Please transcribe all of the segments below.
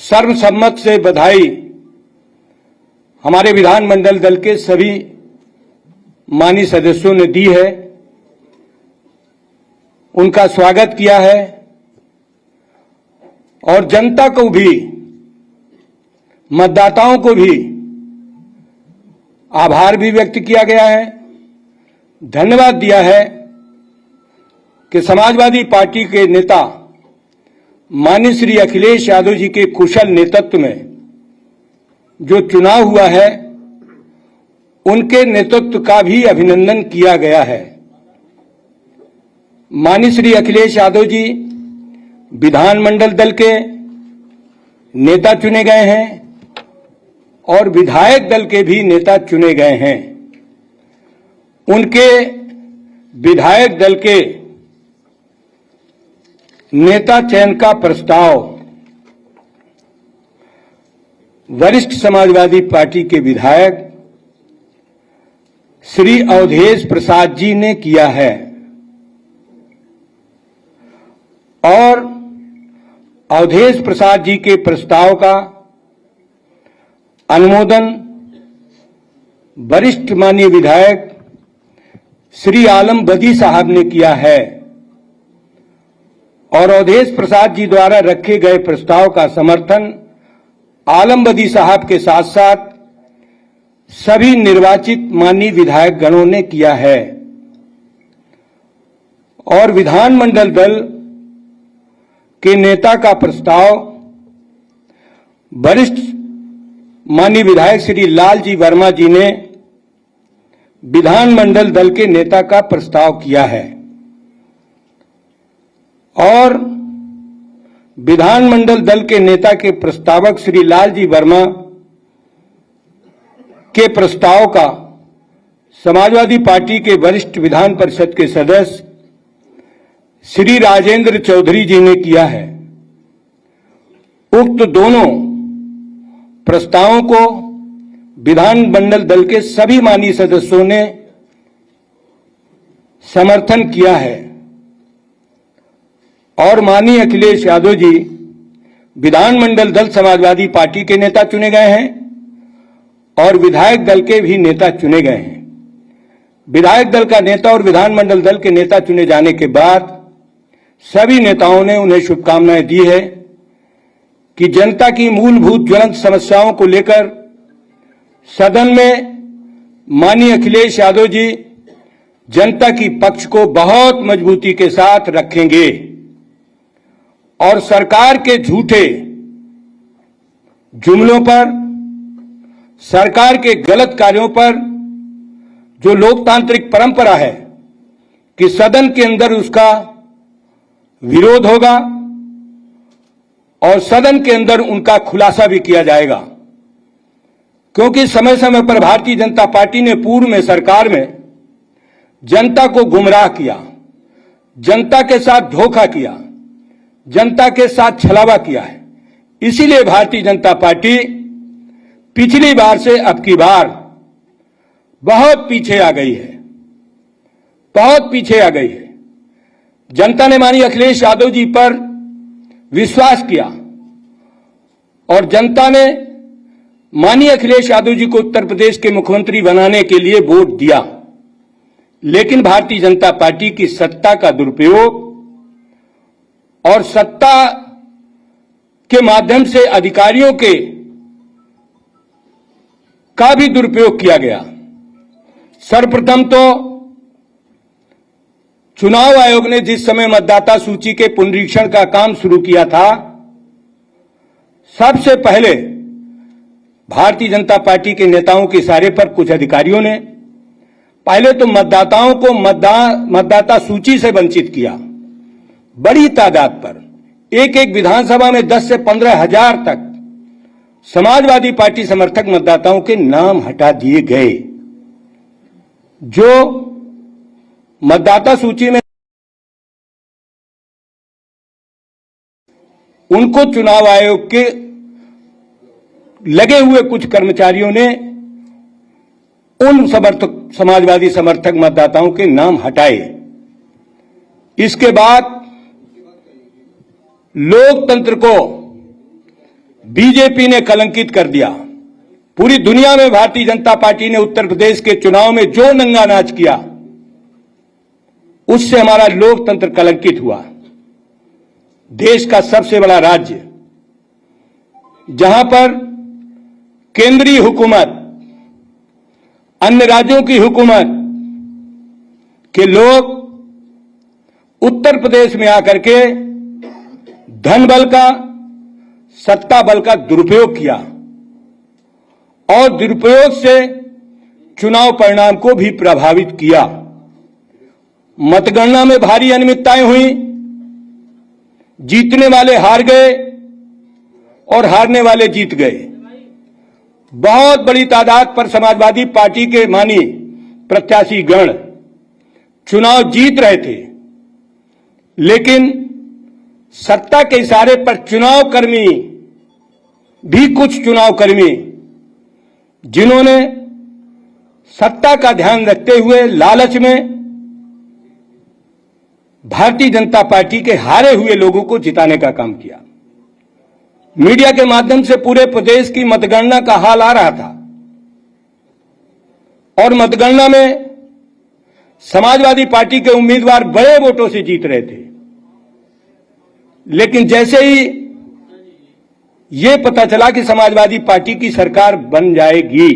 सर्वसम्मत से बधाई हमारे विधानमंडल दल के सभी माननीय सदस्यों ने दी है, उनका स्वागत किया है और जनता को भी, मतदाताओं को भी आभार भी व्यक्त किया गया है, धन्यवाद दिया है कि समाजवादी पार्टी के नेता माननीय श्री अखिलेश यादव जी के कुशल नेतृत्व में जो चुनाव हुआ है, उनके नेतृत्व का भी अभिनंदन किया गया है। माननीय श्री अखिलेश यादव जी विधानमंडल दल के नेता चुने गए हैं और विधायक दल के भी नेता चुने गए हैं। उनके विधायक दल के नेता चयन का प्रस्ताव वरिष्ठ समाजवादी पार्टी के विधायक श्री अवधेश प्रसाद जी ने किया है और अवधेश प्रसाद जी के प्रस्ताव का अनुमोदन वरिष्ठ माननीय विधायक श्री आलम बदी साहब ने किया है और अवधेश प्रसाद जी द्वारा रखे गए प्रस्ताव का समर्थन आलम बदी साहब के साथ साथ सभी निर्वाचित माननीय विधायक गणों ने किया है और विधानमंडल दल के नेता का प्रस्ताव वरिष्ठ माननीय विधायक श्री लालजी वर्मा जी ने विधानमंडल दल के नेता का प्रस्ताव किया है और विधानमंडल दल के नेता के प्रस्तावक श्री लालजी वर्मा के प्रस्ताव का समाजवादी पार्टी के वरिष्ठ विधान परिषद के सदस्य श्री राजेंद्र चौधरी जी ने किया है। उक्त दोनों प्रस्तावों को विधानमंडल दल के सभी माननीय सदस्यों ने समर्थन किया है और माननीय अखिलेश यादव जी विधानमंडल दल समाजवादी पार्टी के नेता चुने गए हैं और विधायक दल के भी नेता चुने गए हैं। विधायक दल का नेता और विधानमंडल दल के नेता चुने जाने के बाद सभी नेताओं ने उन्हें शुभकामनाएं दी है कि जनता की मूलभूत ज्वलंत समस्याओं को लेकर सदन में माननीय अखिलेश यादव जी जनता की पक्ष को बहुत मजबूती के साथ रखेंगे और सरकार के झूठे जुमलों पर, सरकार के गलत कार्यों पर जो लोकतांत्रिक परंपरा है कि सदन के अंदर उसका विरोध होगा और सदन के अंदर उनका खुलासा भी किया जाएगा, क्योंकि समय समय पर भारतीय जनता पार्टी ने पूर्व में सरकार में जनता को गुमराह किया, जनता के साथ धोखा किया, जनता के साथ छलावा किया है। इसीलिए भारतीय जनता पार्टी पिछली बार से अब की बार बहुत पीछे आ गई है, बहुत पीछे आ गई है। जनता ने माननीय अखिलेश यादव जी पर विश्वास किया और जनता ने माननीय अखिलेश यादव जी को उत्तर प्रदेश के मुख्यमंत्री बनाने के लिए वोट दिया, लेकिन भारतीय जनता पार्टी की सत्ता का दुरुपयोग और सत्ता के माध्यम से अधिकारियों का भी दुरुपयोग किया गया। सर्वप्रथम तो चुनाव आयोग ने जिस समय मतदाता सूची के पुनरीक्षण का काम शुरू किया था, सबसे पहले भारतीय जनता पार्टी के नेताओं के इशारे पर कुछ अधिकारियों ने पहले तो मतदाताओं को मतदाता सूची से वंचित किया। बड़ी तादाद पर एक एक विधानसभा में 10 से 15 हजार तक समाजवादी पार्टी समर्थक मतदाताओं के नाम हटा दिए गए, जो मतदाता सूची में उनको चुनाव आयोग के लगे हुए कुछ कर्मचारियों ने उन समाजवादी समर्थक मतदाताओं के नाम हटाए। इसके बाद लोकतंत्र को बीजेपी ने कलंकित कर दिया। पूरी दुनिया में भारतीय जनता पार्टी ने उत्तर प्रदेश के चुनाव में जो नंगा नाच किया, उससे हमारा लोकतंत्र कलंकित हुआ। देश का सबसे बड़ा राज्य, जहां पर केंद्रीय हुकूमत, अन्य राज्यों की हुकूमत के लोग उत्तर प्रदेश में आकर के धन बल का, सत्ता बल का दुरुपयोग किया और दुरुपयोग से चुनाव परिणाम को भी प्रभावित किया। मतगणना में भारी अनियमितताएं हुई, जीतने वाले हार गए और हारने वाले जीत गए। बहुत बड़ी तादाद पर समाजवादी पार्टी के मानी प्रत्याशी गण चुनाव जीत रहे थे, लेकिन सत्ता के इशारे पर चुनाव कर्मी भी, कुछ चुनाव कर्मी जिन्होंने सत्ता का ध्यान रखते हुए लालच में भारतीय जनता पार्टी के हारे हुए लोगों को जिताने का काम किया। मीडिया के माध्यम से पूरे प्रदेश की मतगणना का हाल आ रहा था और मतगणना में समाजवादी पार्टी के उम्मीदवार बड़े वोटों से जीत रहे थे, लेकिन जैसे ही ये पता चला कि समाजवादी पार्टी की सरकार बन जाएगी,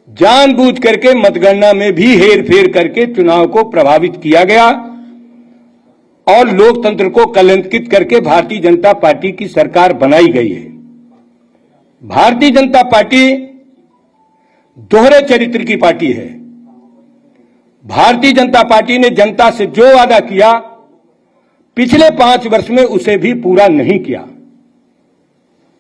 जानबूझ करके मतगणना में भी हेरफेर करके चुनाव को प्रभावित किया गया और लोकतंत्र को कलंकित करके भारतीय जनता पार्टी की सरकार बनाई गई है। भारतीय जनता पार्टी दोहरे चरित्र की पार्टी है। भारतीय जनता पार्टी ने जनता से जो वादा किया, पिछले 5 वर्ष में उसे भी पूरा नहीं किया।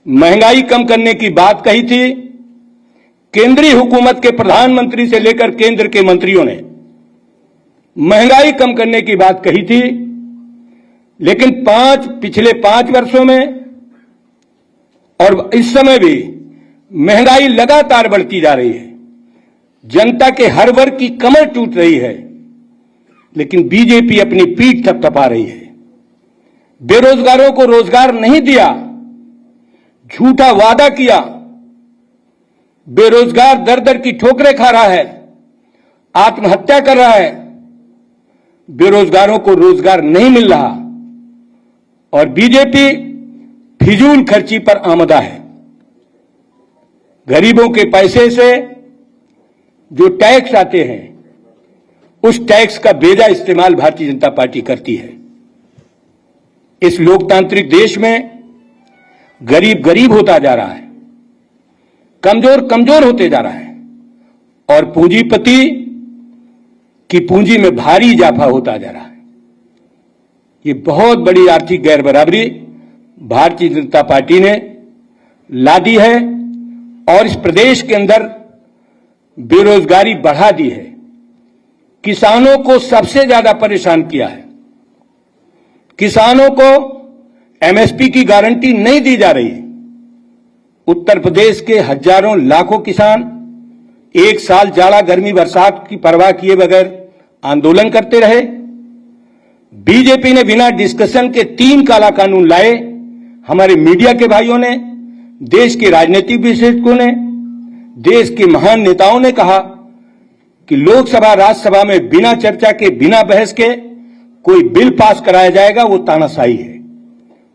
महंगाई कम करने की बात कही थी, केंद्रीय हुकूमत के प्रधानमंत्री से लेकर केंद्र के मंत्रियों ने महंगाई कम करने की बात कही थी, लेकिन पिछले 5 वर्षों में और इस समय भी महंगाई लगातार बढ़ती जा रही है। जनता के हर वर्ग की कमर टूट रही है, लेकिन बीजेपी अपनी पीठ थपथपा रही है। बेरोजगारों को रोजगार नहीं दिया, झूठा वादा किया। बेरोजगार दर दर की ठोकरें खा रहा है, आत्महत्या कर रहा है। बेरोजगारों को रोजगार नहीं मिल रहा और बीजेपी फिजूल खर्ची पर आमदा है। गरीबों के पैसे से जो टैक्स आते हैं, उस टैक्स का बेजा इस्तेमाल भारतीय जनता पार्टी करती है। इस लोकतांत्रिक देश में गरीब गरीब होता जा रहा है, कमजोर कमजोर होते जा रहा है और पूंजीपति की पूंजी में भारी इजाफा होता जा रहा है। ये बहुत बड़ी आर्थिक गैरबराबरी भारतीय जनता पार्टी ने ला दी है और इस प्रदेश के अंदर बेरोजगारी बढ़ा दी है। किसानों को सबसे ज्यादा परेशान किया है। किसानों को एमएसपी की गारंटी नहीं दी जा रही है। उत्तर प्रदेश के हजारों लाखों किसान एक साल जाड़ा गर्मी बरसात की परवाह किए बगैर आंदोलन करते रहे। बीजेपी ने बिना डिस्कशन के 3 काला कानून लाए। हमारे मीडिया के भाइयों ने, देश के राजनीतिक विशेषज्ञों ने, देश के महान नेताओं ने कहा कि लोकसभा राज्यसभा में बिना चर्चा के, बिना बहस के कोई बिल पास कराया जाएगा, वो तानाशाही है।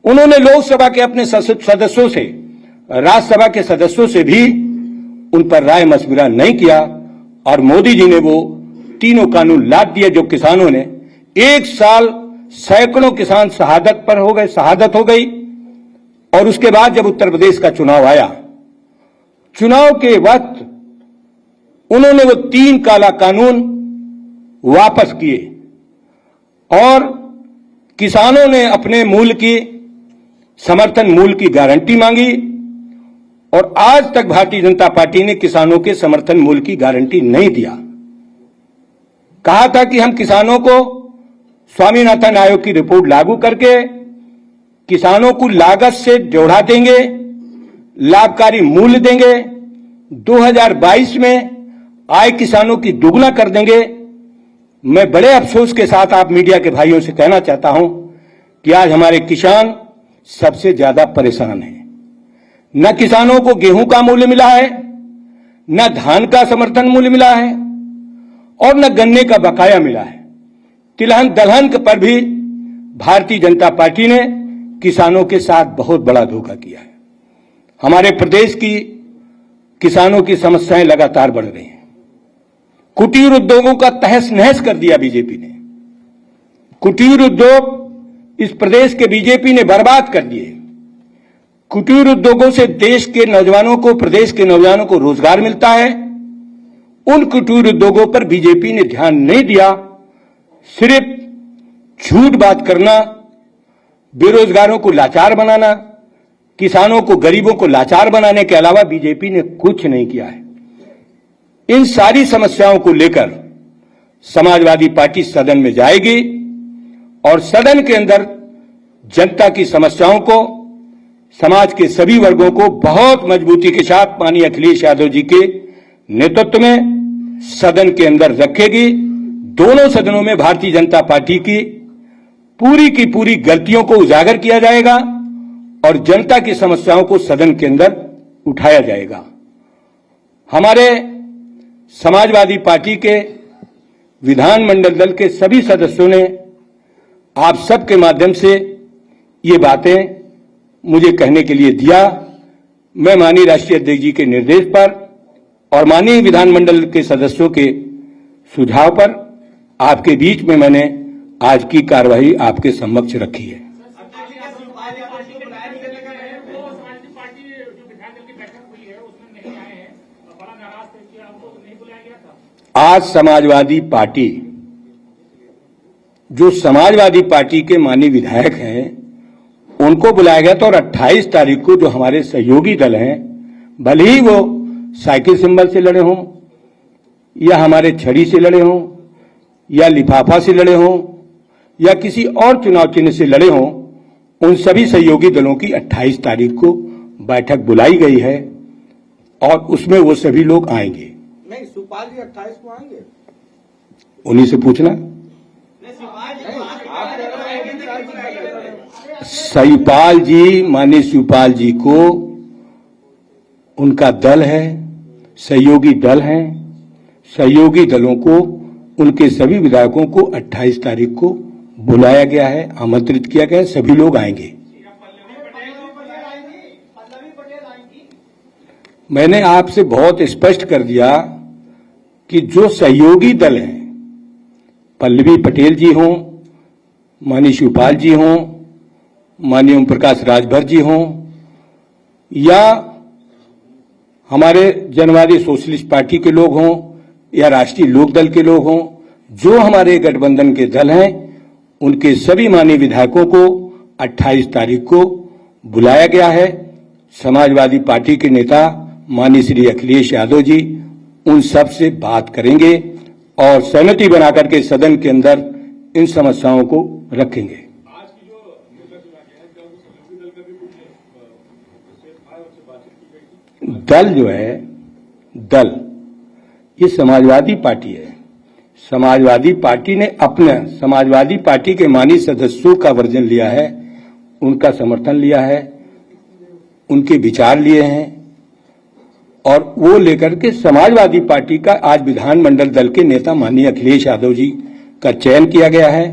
उन्होंने लोकसभा के अपने सदस्यों से, राज्यसभा के सदस्यों से भी उन पर राय मशविरा नहीं किया और मोदी जी ने वो 3 कानून लाद दिए, जो किसानों ने 1 साल सैकड़ों किसान शहादत हो गई। और उसके बाद जब उत्तर प्रदेश का चुनाव आया, चुनाव के वक्त उन्होंने वो 3 काला कानून वापस किए और किसानों ने अपने मूल्य की, समर्थन मूल्य की गारंटी मांगी और आज तक भारतीय जनता पार्टी ने किसानों के समर्थन मूल्य की गारंटी नहीं दिया। कहा था कि हम किसानों को स्वामीनाथन आयोग की रिपोर्ट लागू करके किसानों को लागत से जोड़ा देंगे, लाभकारी मूल्य देंगे, 2022 में आय किसानों की दुगना कर देंगे। मैं बड़े अफसोस के साथ आप मीडिया के भाइयों से कहना चाहता हूं कि आज हमारे किसान सबसे ज्यादा परेशान हैं। न किसानों को गेहूं का मूल्य मिला है, न धान का समर्थन मूल्य मिला है और न गन्ने का बकाया मिला है। तिलहन दलहन पर भी भारतीय जनता पार्टी ने किसानों के साथ बहुत बड़ा धोखा किया है। हमारे प्रदेश की किसानों की समस्याएं लगातार बढ़ रही हैं। कुटीर उद्योगों का तहस नहस कर दिया बीजेपी ने। कुटीर उद्योग इस प्रदेश के बीजेपी ने बर्बाद कर दिए। कुटीर उद्योगों से देश के नौजवानों को, प्रदेश के नौजवानों को रोजगार मिलता है। उन कुटीर उद्योगों पर बीजेपी ने ध्यान नहीं दिया। सिर्फ झूठ बात करना, बेरोजगारों को लाचार बनाना, किसानों को, गरीबों को लाचार बनाने के अलावा बीजेपी ने कुछ नहीं किया है। इन सारी समस्याओं को लेकर समाजवादी पार्टी सदन में जाएगी और सदन के अंदर जनता की समस्याओं को, समाज के सभी वर्गों को बहुत मजबूती के साथ माननीय अखिलेश यादव जी के नेतृत्व में सदन के अंदर रखेगी। दोनों सदनों में भारतीय जनता पार्टी की पूरी गलतियों को उजागर किया जाएगा और जनता की समस्याओं को सदन के अंदर उठाया जाएगा। हमारे समाजवादी पार्टी के विधानमंडल दल के सभी सदस्यों ने आप सबके माध्यम से ये बातें मुझे कहने के लिए दिया। मैं माननीय राष्ट्रीय अध्यक्ष जी के निर्देश पर और माननीय विधानमंडल के सदस्यों के सुझाव पर आपके बीच में मैंने आज की कार्यवाही आपके समक्ष रखी है। आज समाजवादी पार्टी, जो समाजवादी पार्टी के माननीय विधायक हैं, उनको बुलाया गया था और 28 तारीख को जो हमारे सहयोगी दल हैं, भले ही वो साइकिल सिंबल से लड़े हों या हमारे छड़ी से लड़े हों या लिफाफा से लड़े हों या किसी और चुनाव चिन्ह से लड़े हों, उन सभी सहयोगी दलों की 28 तारीख को बैठक बुलाई गई है और उसमें वो सभी लोग आएंगे। नहीं, शिवपाल जी 28 को आएंगे, उन्हीं से पूछना। शिवपाल जी, माननीय शिवपाल जी को उनका दल है, सहयोगी दल हैं, सहयोगी दलों को, उनके सभी विधायकों को 28 तारीख को बुलाया गया है, आमंत्रित किया गया है, सभी लोग आएंगे। मैंने आपसे बहुत स्पष्ट कर दिया कि जो सहयोगी दल हैं, पल्लवी पटेल जी हों, माननीय शिवपाल जी हों, माननीय ओम प्रकाश राजभर जी हों या हमारे जनवादी सोशलिस्ट पार्टी के लोग हों या राष्ट्रीय लोकदल के लोग हों, जो हमारे गठबंधन के दल हैं, उनके सभी माननीय विधायकों को 28 तारीख को बुलाया गया है। समाजवादी पार्टी के नेता माननीय श्री अखिलेश यादव जी उन सब से बात करेंगे और सहमति बनाकर के सदन के अंदर इन समस्याओं को रखेंगे। दल जो है, दल ये समाजवादी पार्टी है। समाजवादी पार्टी ने अपने समाजवादी पार्टी के माननीय सदस्यों का वर्जन लिया है, उनका समर्थन लिया है, उनके विचार लिए हैं और वो लेकर के समाजवादी पार्टी का आज विधानमंडल दल के नेता माननीय अखिलेश यादव जी का चयन किया गया है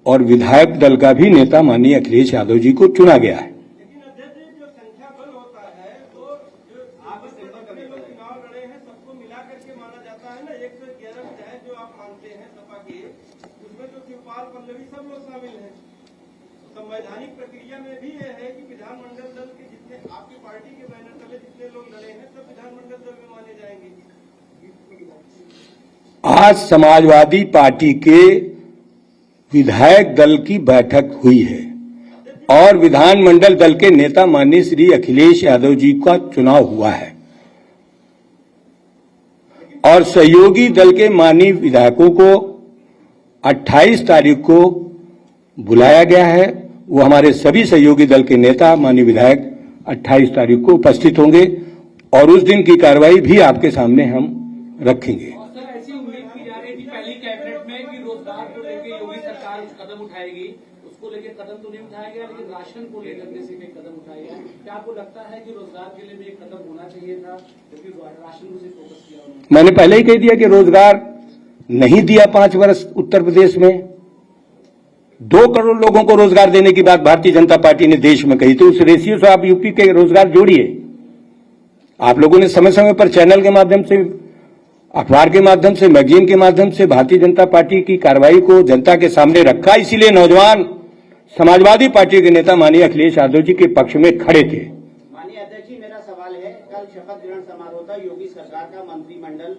और विधायक दल का भी नेता माननीय अखिलेश यादव जी को चुना गया है। लेकिन अध्यक्ष जी, जो संख्या बल होता है वो जो आप जितने लोग चुनाव लड़े हैं सबको मिला करके माना जाता है ना। 111 विधायक जो आप मानते हैं सपा के, उसमें तो शिवपाल, पल्लवी सब लोग शामिल हैं। संवैधानिक प्रक्रिया में भी यह है कि विधानमंडल दल के जितने आपकी पार्टी के बैनर तले जितने लोग लड़े हैं सब विधानमंडल दल में माने जाएंगे। आज समाजवादी पार्टी के विधायक दल की बैठक हुई है और विधानमंडल दल के नेता माननीय श्री अखिलेश यादव जी का चुनाव हुआ है और सहयोगी दल के माननीय विधायकों को 28 तारीख को बुलाया गया है। वो हमारे सभी सहयोगी दल के नेता माननीय विधायक 28 तारीख को उपस्थित होंगे और उस दिन की कार्रवाई भी आपके सामने हम रखेंगे। ऐसी उम्मीद की जा रही थी पहली कैबिनेट में कि रोजगार को लेकर योगी सरकार कदम उठाएगी, उसको लेकर कदम कदम तो नहीं उठाया गया, लेकिन राशन को लेकर के सिर्फ एक कदम उठाया गया। क्या आपको लगता है कि रोजगार के लिए भी एक कदम होना चाहिए था, क्योंकि राशन को सिर्फ फोकस किया उन्होंने? मैंने पहले ही कह दिया कि रोजगार नहीं दिया 5 वर्ष उत्तर प्रदेश में। 2 करोड़ लोगों को रोजगार देने की बात भारतीय जनता पार्टी ने देश में कही थी। उस रेशियो से आप यूपी के रोजगार जोड़िए। आप लोगों ने समय समय पर चैनल के माध्यम से, अखबार के माध्यम से, मैगजीन के माध्यम से भारतीय जनता पार्टी की कार्रवाई को जनता के सामने रखा। इसीलिए नौजवान समाजवादी पार्टी के नेता माननीय अखिलेश यादव जी के पक्ष में खड़े थे। माननीय अध्यक्ष जी, मेरा सवाल है, कल शपथ ग्रहण समारोह था, योगी सरकार का मंत्रिमंडल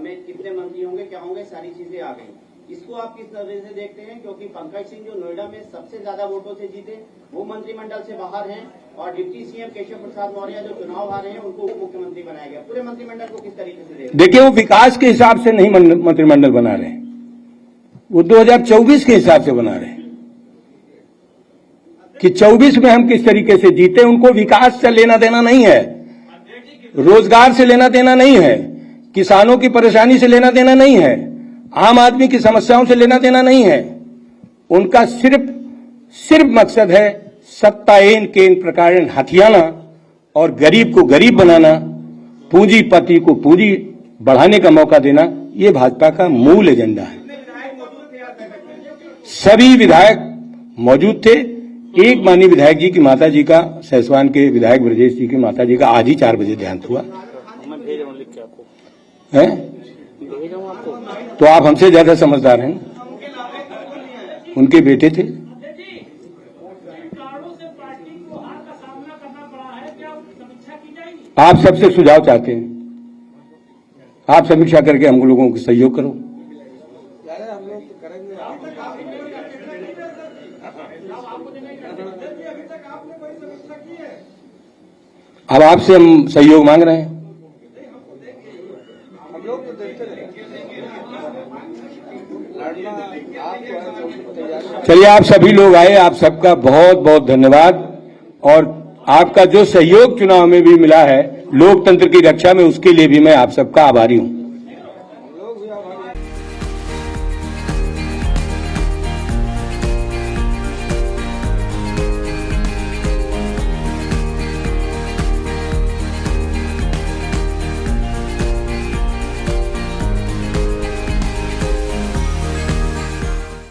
में कितने मंत्री होंगे, क्या होंगे, सारी चीजें आ गई। इसको आप किस नजर से देखते हैं? क्योंकि पंकज सिंह जो नोएडा में सबसे ज्यादा वोटों से जीते, वो मंत्रिमंडल से बाहर हैं, और डिप्टी सीएम केशव प्रसाद मौर्य जो चुनाव हारे हैं, उनको उप मुख्यमंत्री बनाया गया। पूरे मंत्रिमंडल को किस तरीके से देखते हैं? देखिए, वो विकास के हिसाब से नहीं मंत्रिमंडल बना रहे, वो 2024 के हिसाब से बना रहे कि 24 में हम किस तरीके से जीते। उनको विकास से लेना देना नहीं है, रोजगार से लेना देना नहीं है, किसानों की परेशानी से लेना देना नहीं है, आम आदमी की समस्याओं से लेना देना नहीं है। उनका सिर्फ मकसद है सत्ताएन के इन प्रकार हथियाना और गरीब को गरीब बनाना, पूंजीपति को पूंजी बढ़ाने का मौका देना। ये भाजपा का मूल एजेंडा है। सभी विधायक मौजूद थे। एक माननीय विधायक जी की माता जी का, सैसवान के विधायक ब्रजेश जी की माता जी का आज ही 4 बजे देहांत हुआ है। तो आप हमसे ज्यादा समझदार हैं। उनके बेटे थे। आप सबसे सुझाव चाहते हैं, आप समीक्षा करके हम लोगों को सहयोग करो। अब आपसे हम सहयोग मांग रहे हैं। चलिए, आप सभी लोग आए, आप सबका बहुत बहुत धन्यवाद। और आपका जो सहयोग चुनाव में भी मिला है लोकतंत्र की रक्षा में, उसके लिए भी मैं आप सबका आभारी हूं।